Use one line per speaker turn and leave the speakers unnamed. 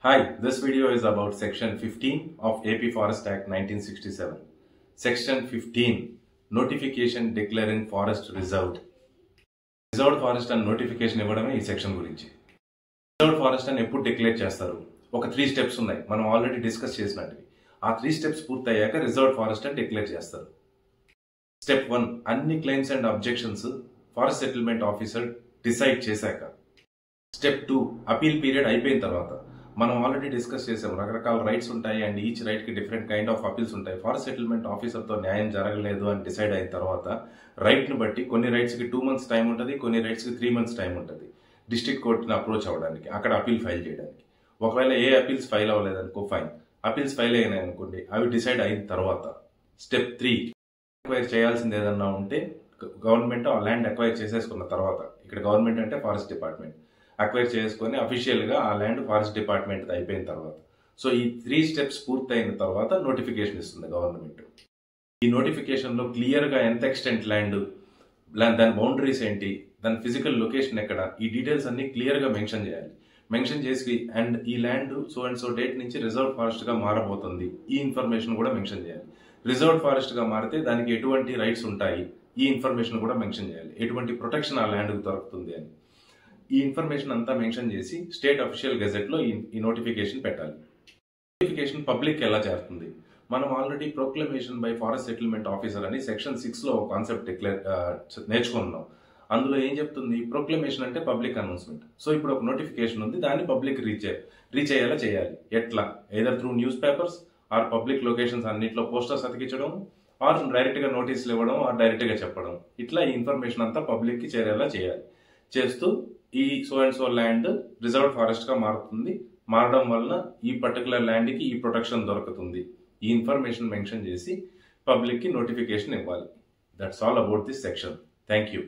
Hi, this video is about Section 15 of AP Forest Act 1967. Section 15, Notification Declaring Forest Reserved. Reserved Forest and Notification ఇవ్వడమే ఈ section గురించి. Reserved Forest అని ఎప్పుడు declare చేస్తారు? ఒక 3 steps ఉన్నాయి. మనం ఆల్రెడీ డిస్కస్ చేసినట్టువి. ఆ 3 స్టెప్స్ పూర్తయ్యాక రిజర్వ్డ్ ఫారెస్ట్ అని డిక్లేర్ చేస్తారు. స్టెప్ 1, అన్ని claims and objections forest settlement officer decide చేశాక. స్టెప్ 2, అపీల్ పీరియడ్ అయిపోయిన తర్వాత. మనం ఆల్రెడీ డిస్కస్ చేసాం, రకరకాల రైట్స్ ఉంటాయి అండ్ ఈచ్ రైట్ కి డిఫరెంట్ కైండ్ ఆఫ్ అపీల్స్ ఉంటాయి. ఫారెస్ట్ సెటిల్మెంట్ ఆఫీసర్ తో న్యాయం జరగలేదు అని డిసైడ్ అయిన తర్వాత రైట్ ని బట్టి కొన్ని రైట్స్ కి 2 months టైం ఉంటుంది, కొన్ని రైట్స్ కి 3 months టైం ఉంటుంది డిస్ట్రిక్ట్ కోర్టుని అప్రోచ్ అవ్వడానికి, అక్కడ అపీల్ ఫైల్ చేయడానికి. ఒకవేళ ఏ అపీల్స్ ఫైల్ అవ్వలేదనుకో ఫైన్, అపీల్స్ ఫైల్ అయినాయి అనుకోండి, అవి డిసైడ్ అయిన తర్వాత స్టెప్ 3, అక్వైర్ చేయాల్సింది ఏదన్నా ఉంటే గవర్నమెంట్ ఆ ల్యాండ్ అక్వైర్ చేసేసుకున్న తర్వాత, ఇక్కడ గవర్నమెంట్ అంటే ఫారెస్ట్ డిపార్ట్మెంట్ అక్వైర్ చేసుకుని అఫీషియల్ గా ఆ ల్యాండ్ ఫారెస్ట్ డిపార్ట్మెంట్ అయిపోయిన తర్వాత, సో ఈ 3 స్టెప్స్ పూర్తయిన తర్వాత నోటిఫికేషన్ ఇస్తుంది గవర్నమెంట్. ఈ నోటిఫికేషన్ లో క్లియర్ గా ఎంత ఎక్స్టెంట్ ల్యాండ్, దాని బౌండరీస్ ఏంటి, దాని ఫిజికల్ లొకేషన్ ఎక్కడ, ఈ డీటెయిల్స్ అన్ని క్లియర్ గా మెన్షన్ చేయాలి. మెన్షన్ చేసి అండ్ ఈ land so and so date నుంచి రిజర్వ్ ఫారెస్ట్ గా మారబోతుంది, ఈ ఇన్ఫర్మేషన్ కూడా మెన్షన్ చేయాలి. రిజర్వ్ ఫారెస్ట్ గా మారితే దానికి ఎటువంటి రైట్స్ ఉంటాయి, ఈ ఇన్ఫర్మేషన్ కూడా మెన్షన్ చేయాలి. ఎటువంటి ప్రొటెక్షన్ ఆ ల్యాండ్ దొరుకుతుంది అని ఈ ఇన్ఫర్మేషన్ అంతా మెన్షన్ చేసి స్టేట్ అఫీషియల్ గెజెట్ లో ఈ నోటిఫికేషన్ పెట్టాలి. నోటిఫికేషన్ పబ్లిక్ ఎలా చేరుతుంది? మనం already proclamation by forest settlement officer అని సెక్షన్ 6 లో ఒక కాన్సెప్ట్ నేర్చుకున్నాం. అందులో ఏం చెప్తుంది? ప్రొక్లమేషన్ అంటే పబ్లిక్ అనౌన్స్మెంట్. సో ఇప్పుడు ఒక నోటిఫికేషన్ ఉంది, దాన్ని పబ్లిక్ రీచ్ అయ్యేలా చేయాలి. ఎట్లా? Either through newspapers or public locations అన్నింటిలో పోస్టర్స్ అతికించడం, ఆర్ డైరెక్ట్ గా నోటీసులు ఇవ్వడం, ఆర్ డైరెక్ట్ గా చెప్పడం. ఇట్లా ఈ ఇన్ఫర్మేషన్ అంతా పబ్లిక్ కి చేరేలా చేయాలి. చేస్తూ ఈ so and so land reserved forest గా మారుతుంది, మారడం వలన ఈ పర్టికులర్ ల్యాండ్ కి ఈ ప్రొటెక్షన్ దొరుకుతుంది, ఈ ఇన్ఫర్మేషన్ మెన్షన్ చేసి పబ్లిక్ కి నోటిఫికేషన్ ఇవ్వాలి. That's all about this section. Thank you.